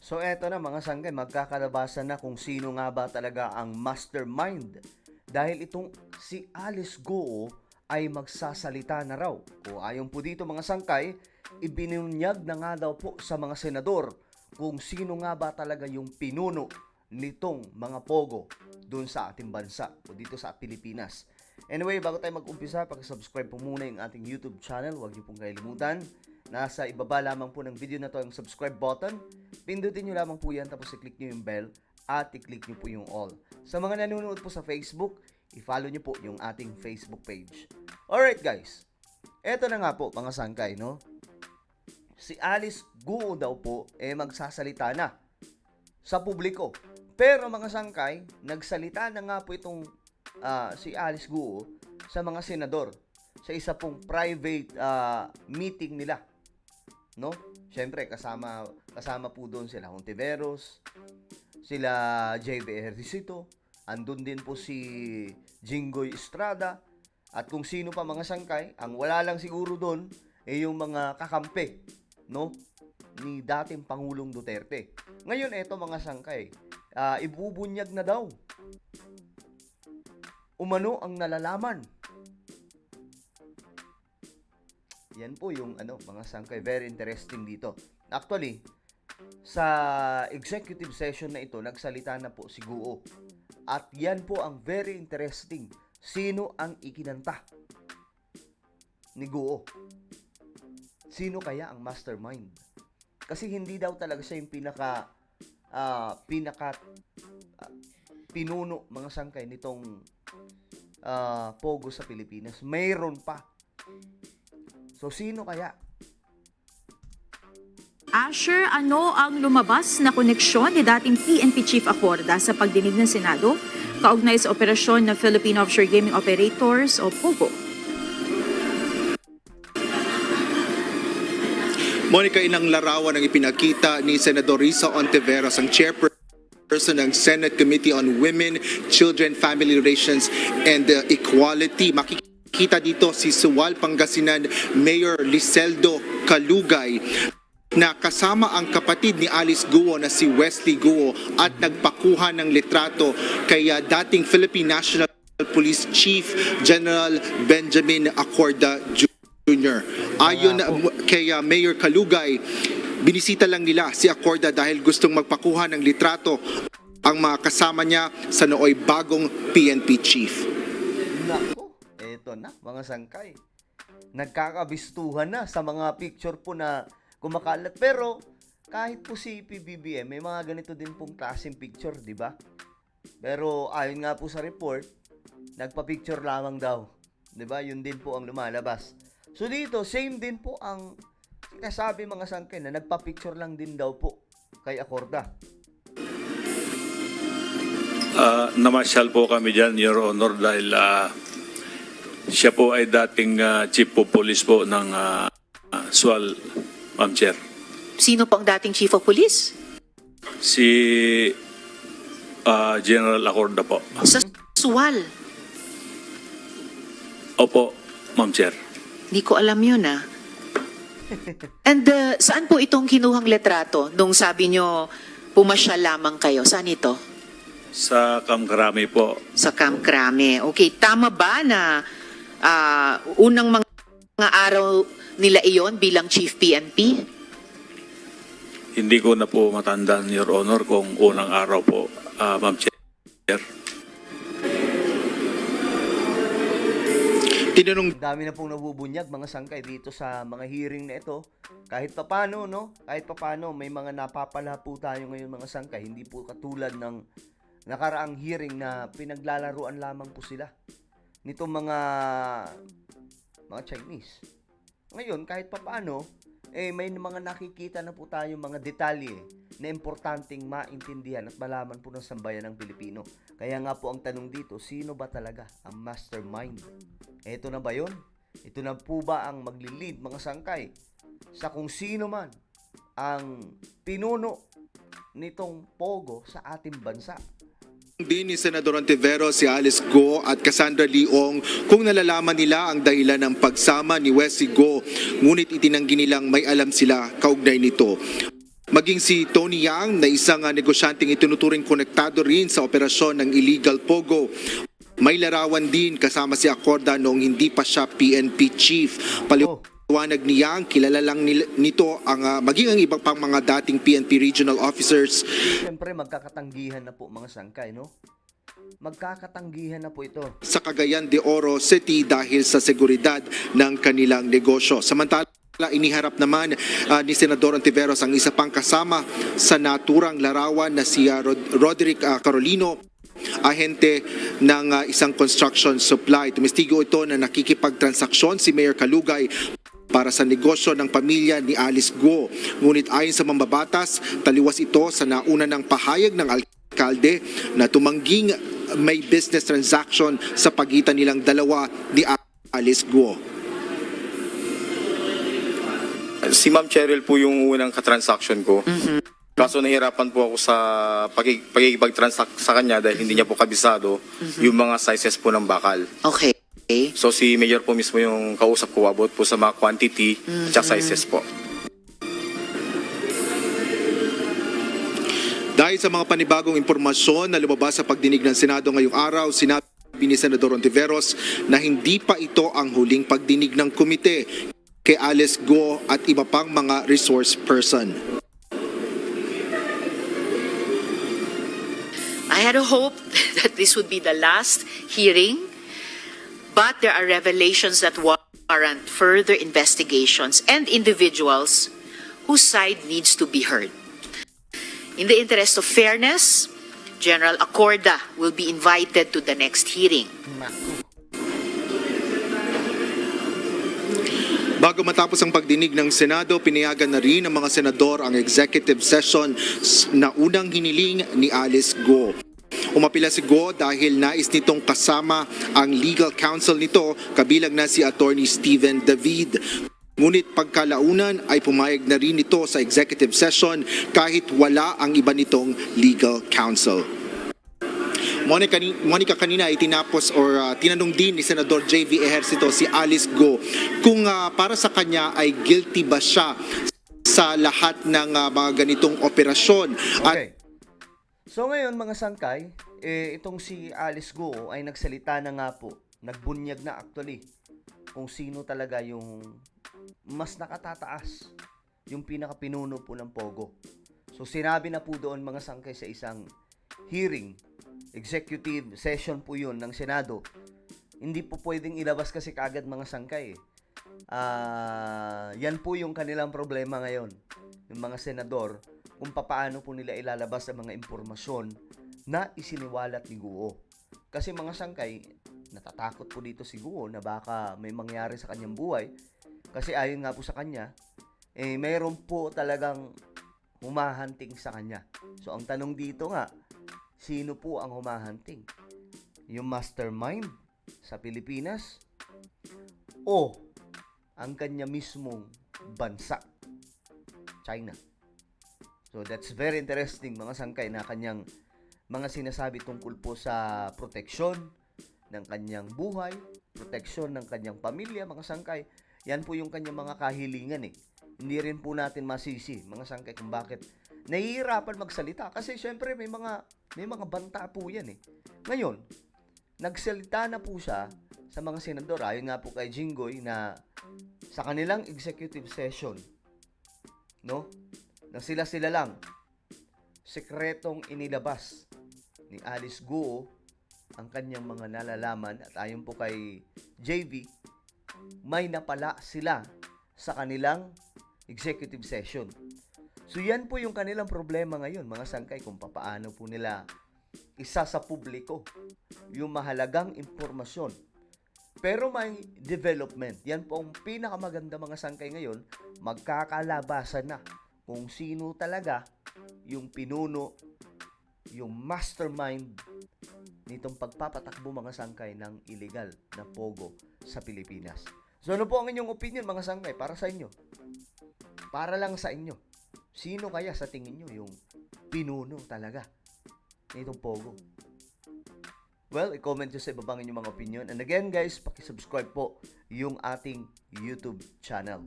So eto na mga sanggay, magkakalabasan na kung sino nga ba talaga ang mastermind. Dahil itong si Alice Guo ay magsasalita na raw. Kung ayon po dito mga sangkay, ibinunyag na nga daw po sa mga senador kung sino nga ba talaga yung pinuno nitong mga pogo doon sa ating bansa o dito sa Pilipinas. Anyway, bago tayo mag-umpisa, pag-subscribe po muna yung ating YouTube channel. Huwag niyo pong kalimutan. Nasa ibaba lamang po ng video na to ang subscribe button. Pindutin nyo lamang po yan, tapos i-click nyo yung bell at i-click nyo po yung all. Sa mga nanonood po sa Facebook, i-follow nyo po yung ating Facebook page. Alright guys, eto na nga po mga sangkay, no? Si Alice Guo daw po magsasalita na sa publiko. Pero mga sangkay, nagsalita na nga po itong si Alice Guo sa mga senador sa isa pong private meeting nila, no? Siyempre kasama po doon sila Hontiveros, sila JB Ejercito, andun din po si Jinggoy Estrada, at kung sino pa mga sangkay. Ang wala lang siguro doon yung mga kakampi, no, ni dating Pangulong Duterte. Ngayon eto mga sangkay, ibubunyag na daw umano ang nalalaman. Yan po yung mga sangkay, very interesting dito. Actually, sa executive session na ito, nagsalita na po si Guo. At yan po ang very interesting. Sino ang ikinanta ni Guo? Sino kaya ang mastermind? Kasi hindi daw talaga siya yung pinaka pinuno mga sangkay nitong pogo sa Pilipinas. Mayroon pa. So, sino kaya? Asher, ano ang lumabas na koneksyon ni dating PNP Chief Acorda sa pagdinig ng Senado kaugnay sa operasyon ng Philippine Offshore Gaming Operators o POGO? Monica, ilang larawan ang ipinakita ni Senador Risa Hontiveros, ang chairperson ng Senate Committee on Women, Children, Family Relations, and Equality. Makikita dito si Suwal, Pangasinan Mayor Liseldo Calugay na kasama ang kapatid ni Alice Guo na si Wesley Guo at nagpakuha ng litrato kay dating Philippine National Police Chief General Benjamin Acorda Jr. Ayon kay Mayor Calugay, binisita lang nila si Acorda dahil gustong magpakuha ng litrato ang mga kasama niya sa nooy bagong PNP chief. Nako, eto na mga sangkay. Nagkakabistuhan na sa mga picture po na kumakalat. Pero kahit po si PBBM, may mga ganito din pong klaseng picture, di ba? Pero ayon nga po sa report, nagpa-picture lamang daw. Di ba? Yun din po ang lumalabas. So dito, same din po ang sinasabi mga sangkay na nagpa-picture lang din daw po kay Acorda. Namasyal po kami dyan, Your Honor, dahil siya po ay dating Chief of Police po ng SWAL, Ma'am Chair. Sino po ang dating Chief of Police? Si General Acorda po. Sa SWAL. Opo, Ma'am Chair. Hindi ko alam yun And saan po itong kinuhang letrato nung sabi nyo pumasyal lamang kayo? Saan ito? Sa Kamkrami po. Sa Camp Crame. Okay, tama ba na unang mga araw nila iyon bilang Chief PNP? Hindi ko na po matandaan, Your Honor, kung unang araw po, Ma'am Chair. Tinanong Dami na pong nabubunyag mga sangkay dito sa mga hearing na ito. Kahit papano, no? Kahit papano, may mga napapala po tayo ngayon mga sangkay. Hindi po katulad ng nakaraang hearing na pinaglalaruan lamang po sila nito mga Chinese. Ngayon, kahit papano, may mga nakikita na po tayo mga detalye na importanteng maintindihan at malaman po ng sambayan ng Pilipino. Kaya nga po ang tanong dito, sino ba talaga ang mastermind? Ito na ba yun? Ito na po ba ang magli-lead mga sangkay sa kung sino man ang pinuno nitong pogo sa ating bansa? din ni Senador Hontiveros si Alice Guo at Cassandra Leong kung nalalaman nila ang dahilan ng pagsama ni Wesley Guo, ngunit itinanggi nilang may alam sila kaugnay nito. Maging si Tony Yang na isang negosyanteng itinuturing konektado rin sa operasyon ng illegal Pogo. May larawan din kasama si Acorda noong hindi pa siya PNP chief. Paliwanag ni Yang, kilala lang nito ang maging ang ibang pang mga dating PNP regional officers. Siyempre, magkakatanggihan na po mga sangkay, no? Magkakatanggihan na po ito. Sa Cagayan de Oro City dahil sa seguridad ng kanilang negosyo. Samantala, iniharap naman ni Senador Ontiveros ang isa pang kasama sa naturang larawan na si Roderick Carolino, ahente ng isang construction supply. Tumestigo ito na nakikipagtransaksyon si Mayor Kalugay para sa negosyo ng pamilya ni Alice Guo. Ngunit ayon sa mambabatas, taliwas ito sa nauna ng pahayag ng alkalde na tumangging may business transaction sa pagitan nilang dalawa ni Alice Guo. Si Ma'am Cheryl po yung unang katransaction ko. Kaso nahirapan po ako sa pagkikipag-transact sa kanya dahil hindi niya po kabisado yung mga sizes po ng bakal. Okay. So si Mayor po mismo yung kausap ko about po sa mga quantity at sizes po. Dahil sa mga panibagong impormasyon na lumabas sa pagdinig ng Senado ngayong araw, sinabi ni Senador Ontiveros na hindi pa ito ang huling pagdinig ng komite kay Alice Guo at iba pang mga resource person. I had a hope that this would be the last hearing, but there are revelations that warrant further investigations and individuals whose side needs to be heard. In the interest of fairness, General Acorda will be invited to the next hearing. Bago matapos ang pagdinig ng Senado, pinayagan na rin ng mga senador ang executive session na unang hiniling ni Alice Guo. Umapila si Guo dahil nais nitong kasama ang legal counsel nito, kabilang na si Attorney Steven David. Ngunit pagkalaunan ay pumayag na rin ito sa executive session kahit wala ang iba nitong legal counsel. Monica, kanina ay tinapos tinanong din ni Senador J.V. Ejercito si Alice Guo kung para sa kanya ay guilty ba siya sa lahat ng mga ganitong operasyon. Okay. So ngayon mga sangkay, itong si Alice Guo ay nagsalita na nga po, nagbunyag na actually kung sino talaga yung mas nakatataas, yung pinakapinuno po ng Pogo. So sinabi na po doon mga sangkay sa isang hearing, executive session po yun ng Senado. Hindi po pwedeng ilabas kasi kaagad mga sangkay. Yan po yung kanilang problema ngayon, yung mga senador, kung paano po nila ilalabas ang mga impormasyon na isiniwalat ni Guo. Kasi mga sangkay, natatakot po dito si Guo na baka may mangyari sa kanyang buhay. Kasi ayon nga po sa kanya, mayroon po talagang humahanting sa kanya. So ang tanong dito nga, sino po ang humahanting? Yung mastermind sa Pilipinas o ang kanya mismong bansa, China? So that's very interesting mga sangkay na kanyang mga sinasabi tungkol po sa proteksyon ng kanyang buhay, proteksyon ng kanyang pamilya, mga sangkay. Yan po yung kanyang mga kahilingan eh. Hindi rin po natin masisi, mga sangkay, kung bakit nahihirapan magsalita. Kasi syempre may mga banta po yan eh. Ngayon, nagsalita na po siya sa mga senador. Ayon nga po kay Jinggoy na sa kanilang executive session, no? Na sila lang, sekretong inilabas ni Alice Guo ang kanyang mga nalalaman. At ayon po kay JV, may napala sila sa kanilang executive session. So yan po yung kanilang problema ngayon, mga sangkay, kung paano po nila isa sa publiko yung mahalagang impormasyon. Pero may development. Yan po ang pinakamaganda mga sangkay ngayon, magkakalabasan na kung sino talaga yung pinuno, yung mastermind nitong pagpapatakbo mga sangkay ng illegal na Pogo sa Pilipinas. So ano po ang inyong opinion mga sangkay para sa inyo? Para lang sa inyo. Sino kaya sa tingin nyo yung pinuno talaga nitong Pogo? Well, i-comment nyo sa ibabang inyong mga opinion. And again guys, paki-subscribe po yung ating YouTube channel.